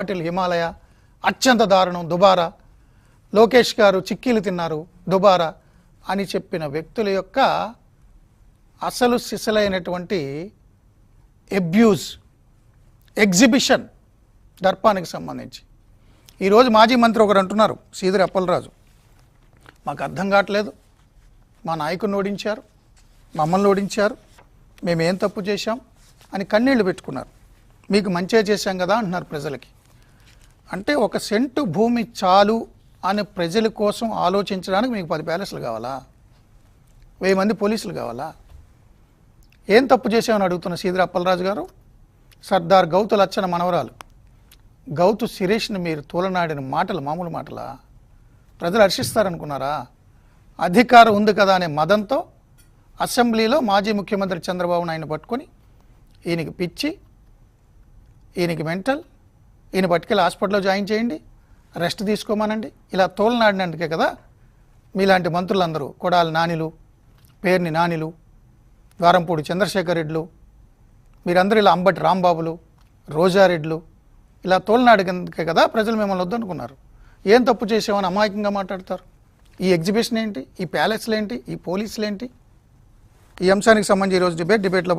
పాటిల్ హిమాలయ అత్యంత దారుణం దుబారా, లోకేష్ గారు చిక్కీలు తిన్నారు దుబారా అని చెప్పిన వ్యక్తుల యొక్క అసలు సిసలైనటువంటి అబ్యూజ్ ఎగ్జిబిషన్ దర్పానికి సంబంధించి ఈరోజు మాజీ మంత్రి ఒకరు అంటున్నారు, సీదిరి అప్పలరాజు, మాకు అర్థం కావట్లేదు, మా నాయకుడిని ఓడించారు, మమ్మల్ని ఓడించారు, మేమేం తప్పు చేశాం అని కన్నీళ్లు పెట్టుకున్నారు. మీకు మంచిగా చేశాం కదా అంటున్నారు ప్రజలకి. అంటే ఒక సెంటు భూమి చాలు అని ప్రజల కోసం ఆలోచించడానికి మీకు 10 ప్యాలెస్లు కావాలా, 1000 మంది పోలీసులు కావాలా? ఏం తప్పు చేసామని అడుగుతున్న సీదిరి అప్పలరాజు గారు. సర్దార్ గౌతు లచ్చన మనవరాలు గౌతు శిరీష్ని మీరు తూలనాడిన మాటలు మామూలు మాటలా? ప్రజలు హర్షిస్తారనుకున్నారా? అధికారం ఉంది కదా అనే మదంతో అసెంబ్లీలో మాజీ ముఖ్యమంత్రి చంద్రబాబు నాయుడు పట్టుకొని ఈయనకి పిచ్చి, ఈయనకి మెంటల్, ఈయన పట్టుకెళ్ళి హాస్పిటల్లో జాయిన్ చేయండి, రెస్ట్ తీసుకోమనండి, ఇలా తోలనాడినందుకే కదా మీలాంటి మంత్రులందరూ కొడాలి నానిలు, పేర్ని నానిలు, ద్వారంపూడి చంద్రశేఖర్ రెడ్లు, మీరందరూ ఇలా అంబటి రాంబాబులు, రోజారెడ్లు ఇలా తోలనాడినందుకే కదా ప్రజలు మిమ్మల్ని వద్దనుకున్నారు. ఏం తప్పు చేసామని అమాయకంగా మాట్లాడతారు? ఈ ఎగ్జిబిషన్ ఏంటి, ఈ ప్యాలెస్లు ఏంటి, ఈ పోలీసులు ఏంటి? ఈ అంశానికి సంబంధించి ఈరోజు డిబేట్లో